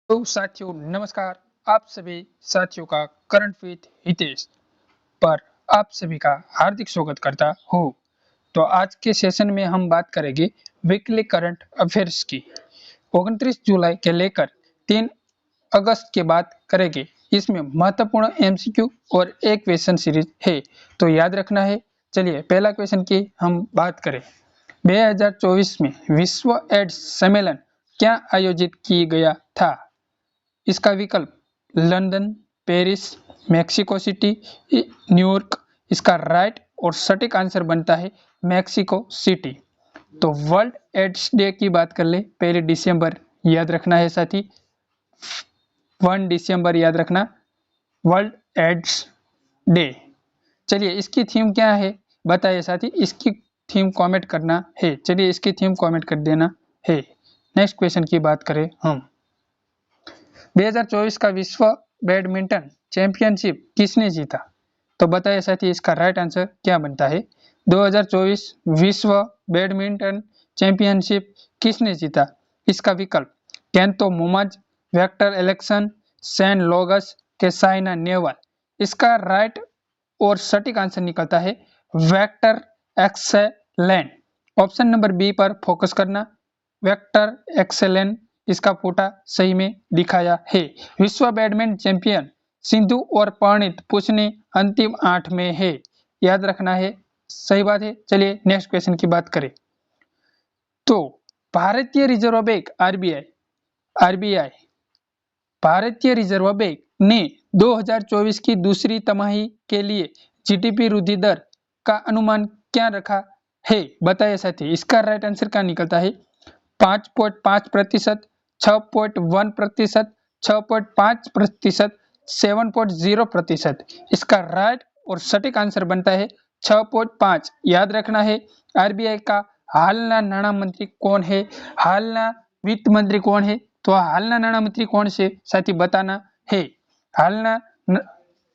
तो साथियों नमस्कार। आप सभी साथियों का करंट विद हितेश पर आप सभी का हार्दिक स्वागत करता हूँ। तो आज के सेशन में हम बात करेंगे वीकली करंट अफेयर्स की। 29 जुलाई के लेकर 3 अगस्त के बात करेंगे। इसमें महत्वपूर्ण एमसीक्यू और एक क्वेश्चन सीरीज है, तो याद रखना है। चलिए पहला क्वेश्चन की हम बात करें। 2024 में विश्व एड्स सम्मेलन क्या आयोजित किया गया था? इसका विकल्प London, Paris, Mexico city, New York. इसका राइट और सटीक आंसर बनता है मेक्सिको सिटी। तो वर्ल्ड एड्स डे की बात कर ले, 1 दिसंबर याद रखना है साथी, 1 दिसंबर याद रखना, वर्ल्ड एड्स डे। चलिए इसकी थीम क्या है बताइए साथी, इसकी थीम कमेंट करना है। चलिए इसकी थीम कमेंट कर देना है। नेक्स्ट क्वेश्चन की बात करें हम। 2024 का विश्व बैडमिंटन चैंपियनशिप किसने जीता? तो बताइए साथी इसका राइट आंसर क्या बनता है। 2024 विश्व बैडमिंटन चैंपियनशिप किसने जीता? इसका विकल्प Kento momos, vector election, San लोगस के साइना नेहवाल। इसका राइट और सटीक आंसर निकलता है vector excellent. Option number B पर फोकस करना, वेक्टर एक्सेलेंट इसका फोटा सही में दिखाया है। विश्व बैडमिंटन चैंपियन सिंधु और परिणीत पूछने अंतिम 8 में है, याद रखना है। सही बात है। चलिए नेक्स्ट क्वेश्चन की बात करें। तो भारतीय रिजर्व बैंक आरबीआई भारतीय रिजर्व बैंक ने 2024 की दूसरी तिमाही के लिए जीडीपी वृद्धि दर का अनुमान क्या रखा है? बताइए साथी इसका राइट आंसर क्या निकलता है। 5.5%, 6.1%, 6.5%, 7.0%। इसका राइट और सटीक आंसर बनता है 6.5। याद रखना है। आरबीआई का हालना नाणा मंत्री कौन है? हालना वित्त मंत्री कौन है? तो हालना नाणा मंत्री कौन से साथी बताना है। हालना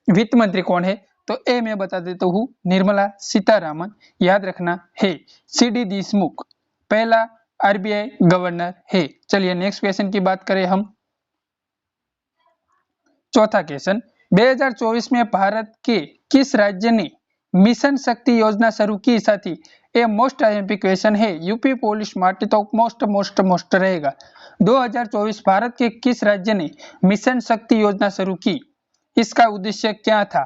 वित्त मंत्री कौन है? तो ए मैं बता देता हूँ, निर्मला सीतारामन। याद रखना है। सीडी देशमुख पहला आरबीआई गवर्नर है। चलिए नेक्स्ट क्वेश्चन की बात करें हम। चौथा क्वेश्चन, 2024 में भारत के किस राज्य ने मिशन शक्ति योजना शुरू की? साथी ये मोस्ट ओलंपिक क्वेश्चन है, यूपी पुलिस मार्टी तो मोस्ट रहेगा। 2024 भारत के किस राज्य ने मिशन शक्ति योजना शुरू की? इसका उद्देश्य क्या था?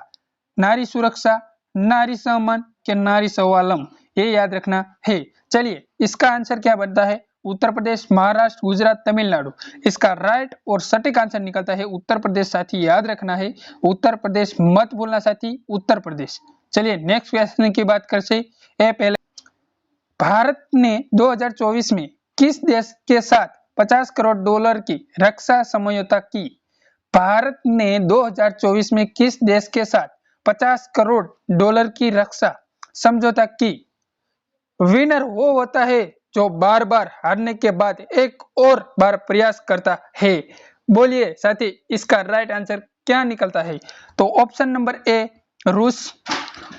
नारी सुरक्षा, नारी सम्मान के नारी स्वावलंबन, ये याद रखना है। चलिए इसका आंसर क्या बनता है? उत्तर प्रदेश, महाराष्ट्र, गुजरात, तमिलनाडु। इसका राइट और सटीक आंसर निकलता है उत्तर प्रदेश। साथी याद रखना है उत्तर प्रदेश, मत भूलना साथी, उत्तर प्रदेश। चलिए नेक्स्ट क्वेश्चन की बात करते हैं। पहले भारत ने 2024 में किस देश के साथ 50 करोड़ डॉलर की रक्षा समझौता की? भारत ने 2024 में किस देश के साथ 50 करोड़ डॉलर की रक्षा समझौता की? विनर वो होता है जो बार बार हारने के बाद एक और बार प्रयास करता है। बोलिए साथी इसका राइट आंसर क्या निकलता है? तो ऑप्शन नंबर ए रूस,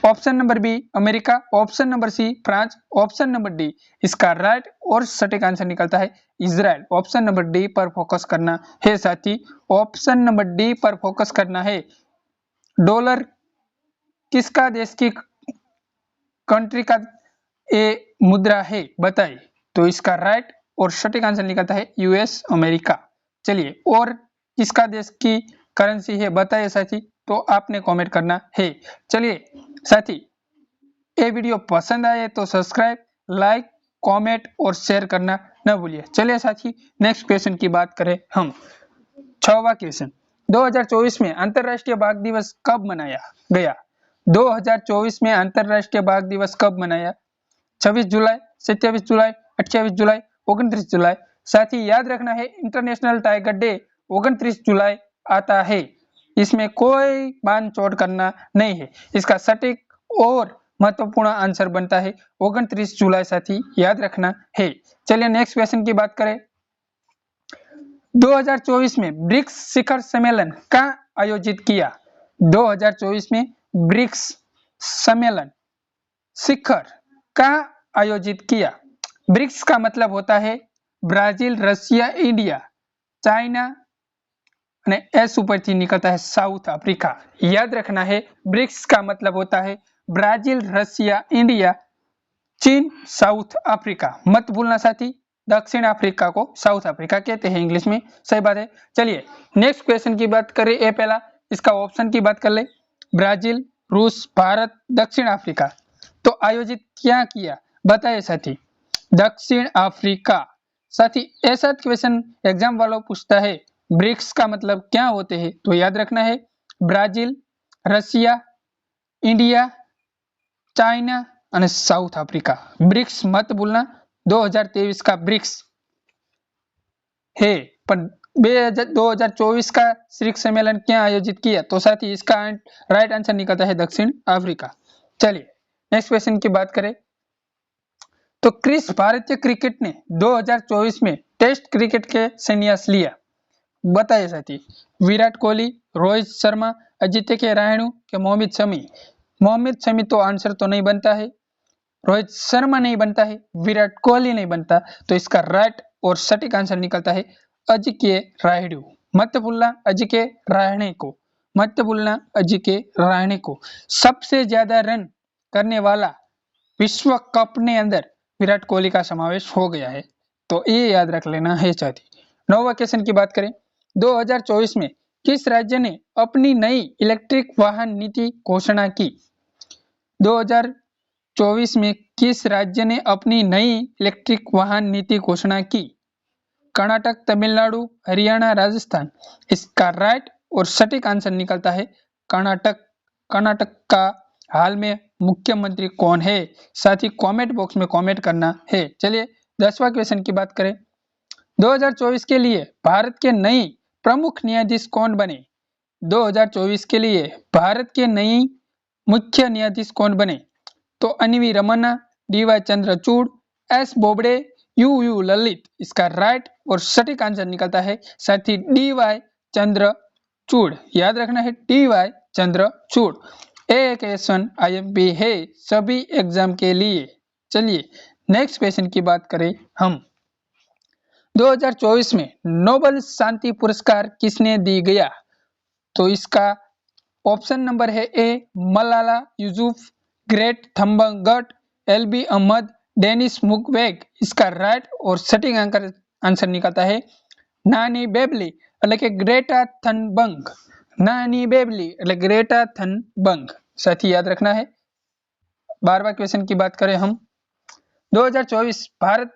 option number B America, option number C France, option number D इसका राइट और सटीक आंसर निकलता है इजराइल। ऑप्शन नंबर डी पर फोकस करना है साथी, ऑप्शन नंबर डी पर फोकस करना है। डॉलर किसका देश की कंट्री का ए मुद्रा है बताइए। तो इसका राइट और सटीक आंसर निकलता है यूएस अमेरिका। चलिए और किसका देश की करेंसी है बताइए साथी, तो आपने कमेंट करना है। चलिए साथी ये वीडियो पसंद आए तो सब्सक्राइब, लाइक, कमेंट और शेयर करना न भूलिए। चलिए साथी नेक्स्ट क्वेश्चन की बात करें हम। 6वां क्वेश्चन, 2024 में अंतरराष्ट्रीय बाघ दिवस कब मनाया गया? 2024 में अंतरराष्ट्रीय बाघ दिवस कब मनाया? 26 जुलाई, 27 जुलाई, 28 जुलाई, 29 जुलाई। साथ ही याद रखना है इंटरनेशनल टाइगर डे 29 जुलाई आता है। इसमें कोई बांध चोट करना नहीं है। इसका सटीक और महत्वपूर्ण आंसर बनता है 29 जुलाई। साथी याद रखना है। चलिए नेक्स्ट क्वेश्चन की बात करें। 2024 में ब्रिक्स शिखर सम्मेलन का आयोजित किया? 2024 में ब्रिक्स सम्मेलन शिखर का आयोजित किया। ब्रिक्स का मतलब होता है ब्राजील, रशिया, इंडिया, चाइना, અને એસ ઉપરથી નીકળता है साउथ अफ्रीका। याद रखना है ब्रिक्स का मतलब होता है ब्राजील, रशिया, इंडिया, चीन, साउथ अफ्रीका। मत भूलना साथी, दक्षिण अफ्रीका को साउथ अफ्रीका कहते हैं इंग्लिश में। सही बात है। चलिए नेक्स्ट क्वेश्चन की बात करें। ये पहला इसका ऑप्शन की बात कर ले, ब्राजील, रूस, भारत, दक्षिण अफ्रीका। तो आयोजित क्या किया बताइए साथी, दक्षिण अफ्रीका। साथी ऐसा क्वेश्चन एग्जाम वालों पूछता है ब्रिक्स का मतलब क्या होते हैं, तो याद रखना है ब्राजील, रशिया, इंडिया, चाइना और साउथ अफ्रीका। ब्रिक्स मत भूलना, 2023 का ब्रिक्स है, पर 2024 का शिखर सम्मेलन क्या आयोजित किया, तो साथी इसका राइट आंसर निकलता है दक्षिण अफ्रीका। चलिए नेक्स्ट क्वेश्चन की बात करें तो किस भारतीय क्रिकेट ने 2024 में टेस्ट क्रिकेट के संन्यास लिया बताइए साथी, विराट कोहली, रोहित शर्मा, अजित के रहाणे के मोहम्मद शमी। मोहम्मद शमी तो आंसर तो नहीं बनता है, रोहित शर्मा नहीं बनता है, विराट कोहली नहीं बनता, तो इसका राइट और सटीक आंसर निकलता है अजिंक्य रहाणे। मत भूलना अजिंक्य रहाणे को, मत भूलना अजिंक्य रहाणे को। सबसे ज्यादा रन करने वाला विश्व कप ने अंदर विराट कोहली का समावेश हो गया है, तो ये याद रख लेना है साथी। 9वां क्वेश्चन की बात करें, 2024 में किस राज्य ने अपनी नई इलेक्ट्रिक वाहन नीति घोषणा की। 2024 में किस राज्य ने अपनी नई इलेक्ट्रिक वाहन नीति घोषणा की। कर्नाटक, तमिलनाडु, हरियाणा, राजस्थान। इसका राइट और सटीक आंसर निकलता है कर्नाटक। कर्नाटक का हाल में मुख्यमंत्री कौन है, साथ ही कमेंट बॉक्स में कमेंट करना है। चलिए 10वां क्वेश्चन की बात करें, 2024 के लिए भारत के नई प्रमुख न्यायाधीश कौन बने। 2024 के लिए भारत के नई मुख्य न्यायाधीश कौन बने, तो एन.वी. रमन्ना, डी.वाई. चंद्रचूड़, एस बोबड़े, यू ललित। इसका राइट और सटीक आंसर निकलता है साथी डी.वाई. चंद्रचूड़। याद रखना है डी.वाई. चंद्रचूड़। एक क्वेश्चन आईएमपी है सभी एग्जाम के लिए। चलिए नेक्स्ट क्वेश्चन की बात करें हम, 2024 में नोबेल शांति पुरस्कार किसने दी गया, तो इसका ऑप्शन नंबर है A Malala Yousuf, Greta Thunberg, एलबी अहमद, डेनिस मुक्वेग। इसका राइट और सटीक आंसर निकलता है नानी बेबली એટલે કે ગ્રેટા થનબંગ। નાની बेबली એટલે ग्रेटा थनबंग। साथ ही याद रखना है। 12वां क्वेश्चन की बात करें हम, 2024 भारत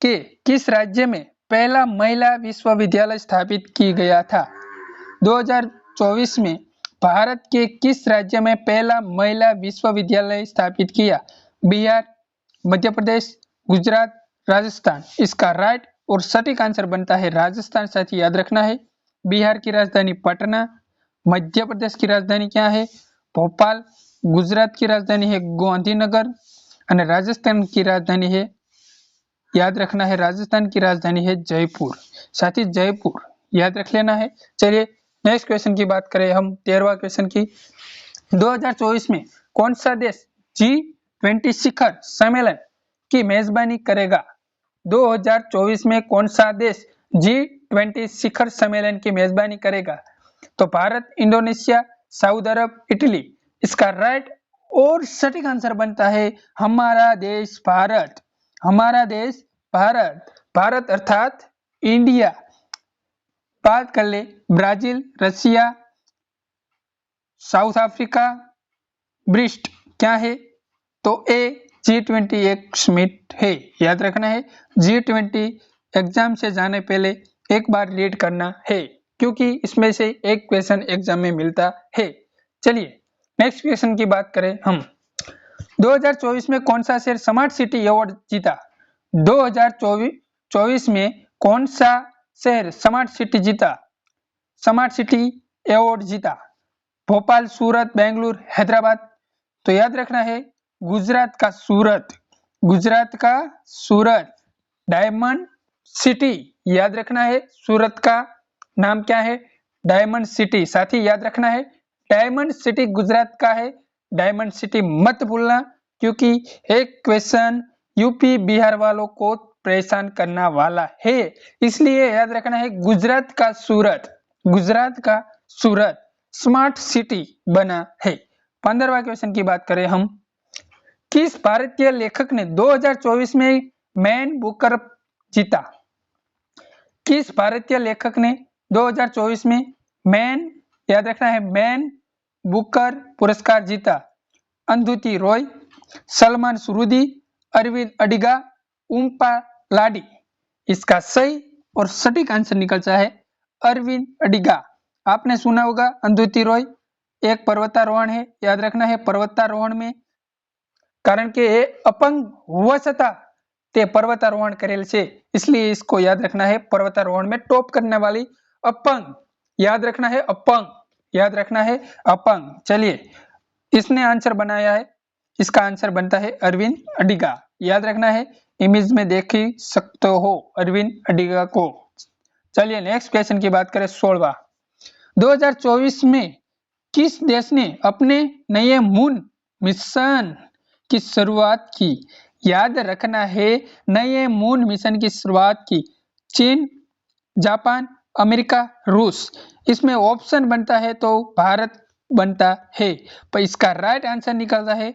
के किस राज्य में पहला महिला विश्वविद्यालय स्थापित की गया था। 2024 में भारत के किस राज्य में पहला महिला विश्वविद्यालय स्थापित किया। बिहार, मध्य प्रदेश, गुजरात, राजस्थान। इसका राइट और सटीक आंसर बनता है राजस्थान। साथ ही याद रखना है बिहार की राजधानी पटना, मध्य प्रदेश की राजधानी क्या है भोपाल, गुजरात की राजधानी है गांधीनगर और राजस्थान की राजधानी है, याद रखना है राजस्थान की राजधानी है जयपुर। साथ ही जयपुर याद रख लेना है। चलिए नेक्स्ट क्वेश्चन की बात करें हम, 13वां क्वेश्चन की, 2024 में कौन सा देश G20 शिखर सम्मेलन की मेजबानी करेगा। 2024 में कौन सा देश G20 शिखर सम्मेलन की मेजबानी करेगा, तो भारत, इंडोनेशिया, सऊदी अरब, इटली। इसका राइट और सटीक आंसर बनता है हमारा देश भारत। हमारा देश भारत, भारत अर्थात इंडिया। बात कर ले Brazil, Russia, south Africa, breast क्या है, तो ए G20 एक समिट है। याद रखना है G20 एग्जाम से जाने पहले एक बार रीड करना है, क्योंकि इसमें से एक क्वेश्चन एग्जाम में मिलता है। चलिए नेक्स्ट क्वेश्चन की बात करें हम, 2024 में कौन सा शहर स्मार्ट सिटी अवार्ड जीता। 2024 में कौन सा शहर स्मार्ट सिटी जीता, स्मार्ट सिटी अवार्ड जीता। भोपाल, सूरत, बेंगलुरु, हैदराबाद। तो याद रखना है गुजरात का सूरत, गुजरात का सूरत। डायमंड सिटी याद रखना है, सूरत का नाम क्या है डायमंड सिटी। साथ ही याद रखना है डायमंड सिटी गुजरात का है, डायमंड सिटी मत भूलना, क्योंकि एक क्वेश्चन यूपी बिहार वालों को परेशान करने वाला है, इसलिए याद रखना है गुजरात का सूरत। गुजरात का सूरत स्मार्ट सिटी बना है। 15वां क्वेश्चन की बात करें हम, किस भारतीय लेखक ने 2024 में मैन बुकर जीता? किस भारतीय लेखक ने 2024 में मैन, याद रखना है, मैन बुकर पुरस्कार जीता? अंधुति रॉय, सलमान सुरुदी, अरविंद अडिगा, उम्पा लाडी। इसका सही और सटीक आंसर निकलता है अरविंद अडिगा। आपने सुना होगा अंधुति रॉय एक पर्वतारोहण है, याद रखना है पर्वतारोहण में, कारण के એ અપંગ હોવા છતાં તે पर्वतारोहण करेल છે, इसलिए इसको याद रखना है पर्वतारोहण में टॉप करने वाली अपंग, याद रखना है अपंग, याद रखना है अपंग। चलिए, इसने आंसर बनाया है, इसका आंसर बनता है अरविंद अडिगा, याद रखना है, इमेज में देख ही सकते हो अरविंद अडिगा को। चलिए नेक्स्ट क्वेश्चन की बात करें 16वां, 2024 में किस देश ने अपने नए मून मिशन की शुरुआत की? याद रखना है नए मून मिशन की शुरुआत की चीन, जापान, अमेरिका, रूस। इसमें ऑप्शन बनता है तो भारत बनता है, पर इसका राइट आंसर निकलता है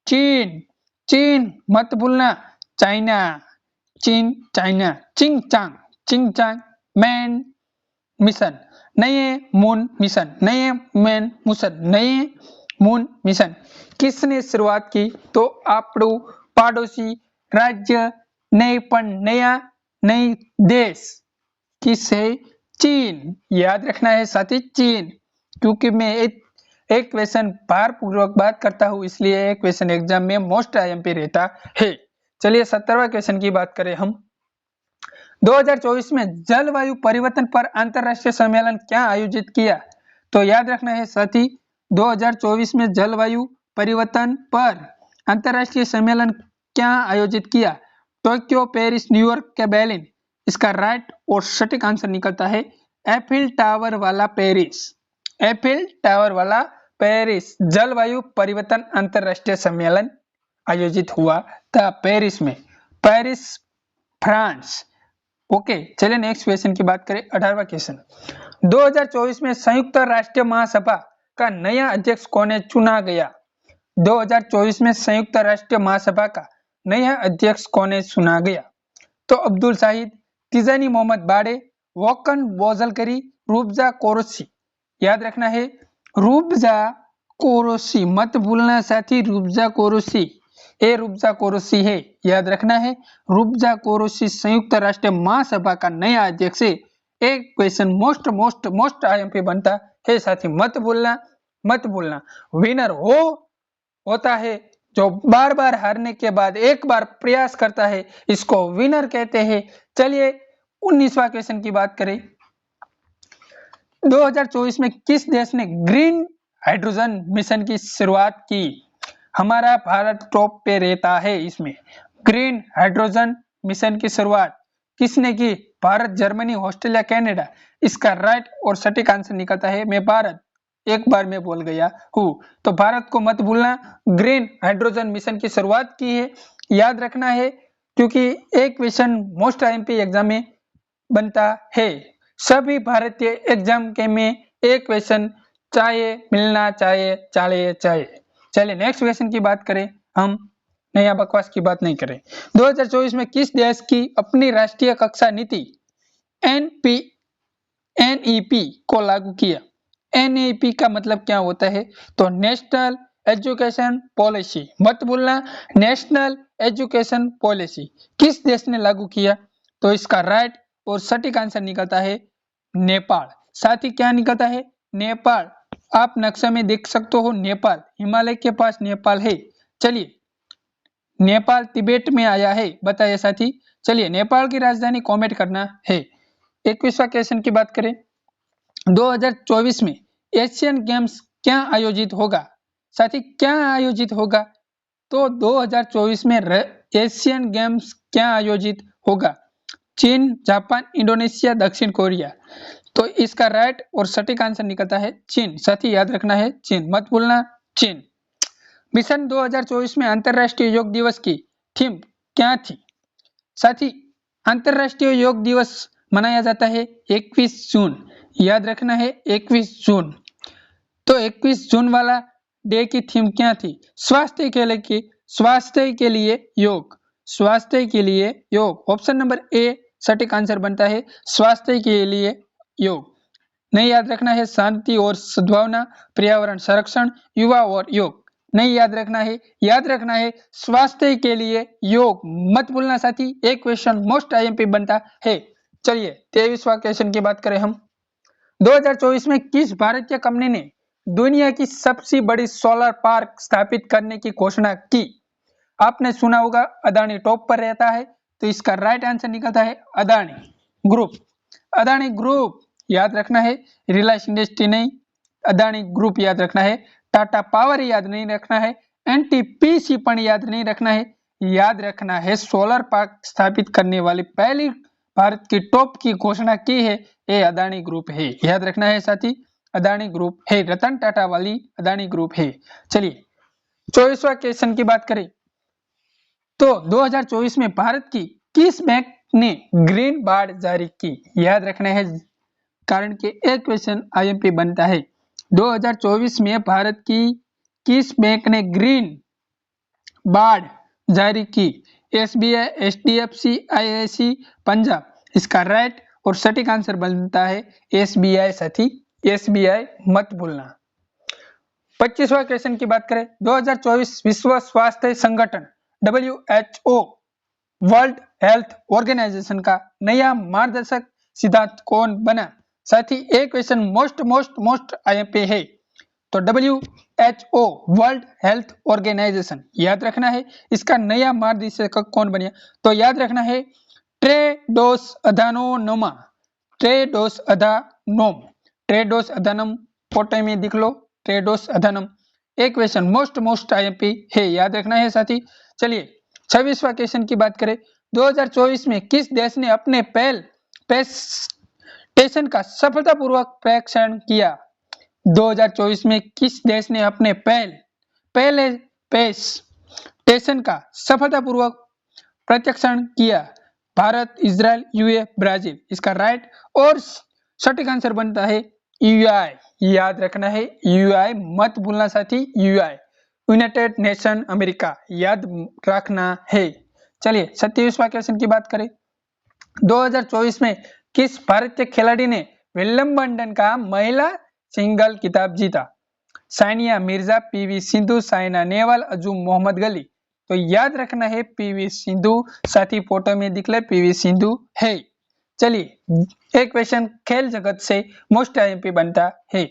चीन। चीन मत भूलना, चाइना, चीन चाइना, चिंगचांग मैन मिशन, नए मून मिशन, नए मैन मिशन, नए मून मिशन किसने शुरुआत की? तो आपड़ू पाड़ोसी राज्य नहीं पण नया नई देश किस है? चीन। याद रखना है साथी चीन, क्योंकि मैं एक क्वेश्चन भारपूर्वक बात करता हूं, इसलिए एक क्वेश्चन एग्जाम में मोस्ट आईएमपी रहता है। चलिए 17वां क्वेश्चन की बात करें हम, 2024 में जलवायु परिवर्तन पर अंतरराष्ट्रीय सम्मेलन क्या आयोजित किया? तो याद रखना है साथी 2024 में जलवायु परिवर्तन पर अंतरराष्ट्रीय सम्मेलन क्या आयोजित किया? टोक्यो, पेरिस, न्यूयॉर्क या berlin। इसका राइट और सटीक आंसर निकलता है एफिल टावर वाला पेरिस। एफिल टावर वाला पेरिस जलवायु परिवर्तन अंतरराष्ट्रीय सम्मेलन आयोजित हुआ था पेरिस में, पेरिस फ्रांस। ओके, चलिए नेक्स्ट क्वेश्चन की बात करें 18वां क्वेश्चन, 2024 में संयुक्त राष्ट्र महासभा का नया अध्यक्ष कौन चुना गया? 2024 में संयुक्त राष्ट्र महासभा का नया अध्यक्ष कौन चुना गया? तो अब्दुल शाहिद, तिजानी मोहम्मद बाड़े, वोकन बोजलकरी, रूबजा कोरोसी। याद रखना है रूबजा कोरोसी, मत भूलना साथी रूबजा कोरोसी, ए रूबजा कोरोसी है, याद रखना है रूबजा कोरोसी संयुक्त राष्ट्र महासभा का नया अध्यक्ष है। एक क्वेश्चन मोस्ट आईएमपी बनता है साथी, मत भूलना। विनर होता है जो बार बार हारने के बाद एक बार प्रयास करता है, इसको विनर कहते हैं। चलिए 19वां क्वेश्चन की बात करें, 2024 में किस देश ने ग्रीन हाइड्रोजन मिशन की शुरुआत की? हमारा भारत टॉप पे रहता है इसमें। ग्रीन हाइड्रोजन मिशन की शुरुआत किसने की? Bharat, Germany, Australia, Canada. इसका राइट और सटीक आंसर निकलता है मैं भारत, एक बार में बोल गया हूँ, तो भारत को मत भूलना, ग्रीन हाइड्रोजन मिशन की शुरुआत की है, याद रखना है, क्योंकि एक क्वेश्चन मोस्ट आईएमपी एग्जाम में बनता है। सभी भारतीय एग्जाम के में एक क्वेश्चन चाहिए, मिलना चाहिए। चलिए नेक्स्ट क्वेश्चन की बात करें हम, नया बकवास की बात नहीं करें। 2024 में किस देश की अपनी राष्ट्रीय कक्षा नीति NEP को लागू किया? NEP का मतलब क्या होता है? तो नेशनल एजुकेशन पॉलिसी, मत भूलना नेशनल एजुकेशन पॉलिसी किस देश ने लागू किया? तो इसका राइट और सटीक आंसर निकलता है नेपाल। साथ ही क्या निकलता है? नेपाल। आप नक्शे में देख सकते हो नेपाल, हिमालय के पास नेपाल है। चलिए नेपाल तिब्बत में आया है, बताइए साथी। चलिए नेपाल की राजधानी कमेंट करना है। 21वां क्वेश्चन की बात करें, 2024 में एशियन गेम्स क्या आयोजित होगा? साथी क्या आयोजित होगा? तो 2024 में एशियन गेम्स क्या आयोजित होगा? चीन, जापान, इंडोनेशिया, दक्षिण कोरिया। तो इसका राइट और सटीक आंसर निकलता है चीन। साथी याद रखना है चीन, मत भूलना चीन। मिशन 2024 में अंतरराष्ट्रीय योग दिवस की थीम क्या थी? साथी अंतरराष्ट्रीय योग दिवस मनाया जाता है? 21 जून। याद रखना है 21 जून। तो 21 जून वाला डे की थीम क्या थी? स्वास्थ्य के लिए योग। स्वास्थ्य के लिए योग। ऑप्शन नंबर ए सटीक आंसर बनता है, स्वास्थ्य के लिए योग। नहीं याद रखना है शांति और सद्भावना, पर्यावरण संरक्षण, युवा और योग। नहीं याद रखना है, याद रखना है स्वास्थ्य के लिए योग। मत भूलना साथी, एक क्वेश्चन मोस्ट आईएमपी बनता है। चलिए 23वां क्वेश्चन की बात करें हम। 2024 में किस भारतीय कंपनी ने दुनिया की सबसे बड़ी सोलर पार्क स्थापित करने की घोषणा की? आपने सुना होगा अदानी टॉप पर रहता है, तो इसका राइट आंसर निकलता है अदानी ग्रुप। अदानी ग्रुप याद रखना है, रिलायंस इंडस्ट्री नहीं, अदानी ग्रुप याद रखना है। टाटा पावर याद नहीं रखना है, एनटीपीसी पण याद नहीं रखना है। याद रखना है सोलर पार्क स्थापित करने वाली पहली भारत की टॉप की घोषणा की है, ये अदानी ग्रुप है। याद रखना है साथी, अदानी ग्रुप है, रतन टाटा वाली अदानी ग्रुप है। चलिए 24वां क्वेश्चन की बात करें तो 2024 में भारत की किस बैंक ने ग्रीन बार्ड जारी की? याद रखना है, कारण के एक क्वेश्चन आईएमपी बनता है। 2024 में भारत की किस बैंक ने ग्रीन बार्ड जारी की? SBI, HDFC, IIC, Punjab. इसका राइट और सटीक आंसर बनता है एसबीआई साथी, एसबीआई मत भूलना। 25वां क्वेश्चन की बात करें, 2024 विश्व स्वास्थ्य संगठन WHO वर्ल्ड हेल्थ ऑर्गेनाइजेशन का नया मार्गदर्शक सिद्धांत कौन बना? साथी एक क्वेश्चन मोस्ट आईएमपी है। तो WHO वर्ल्ड हेल्थ ऑर्गेनाइजेशन याद रखना है, इसका नया मार्गदर्शक कौन बना? तो याद रखना है Tedros Adhanom. Tedros Adhanom photo में दिख लो, टेड्रोस अधानोम। एक क्वेश्चन मोस्ट आईएमपी है, याद रखना है साथी। चलिए 26वां क्वेश्चन की बात करें, 2024 में किस देश ने अपने पहले स्टेशन का सफलतापूर्वक परीक्षण किया? 2024 में किस देश ने अपने पहले स्टेशन का सफलतापूर्वक परीक्षण किया? Bharat, Israel, UAE, Brazil. इसका राइट और सटीक आंसर बनता है यूआई। याद रखना है यूआई, मत भूलना साथी, यूआई यूनाइटेड नेशन अमेरिका याद रखना है। चलिए 27वां क्वेश्चन की बात करें, 2024 में किस भारतीय खिलाड़ी ने विंबलडन का महिला सिंगल खिताब जीता? सानिया मिर्जा, पीवी सिंधु, साइना नेहवाल, अजूम मोहम्मद गली। तो याद रखना है पीवी सिंधु साथी, फोटो में दिख ले पीवी सिंधु है। चलिए एक क्वेश्चन खेल जगत से मोस्ट आईएमपी बनता है।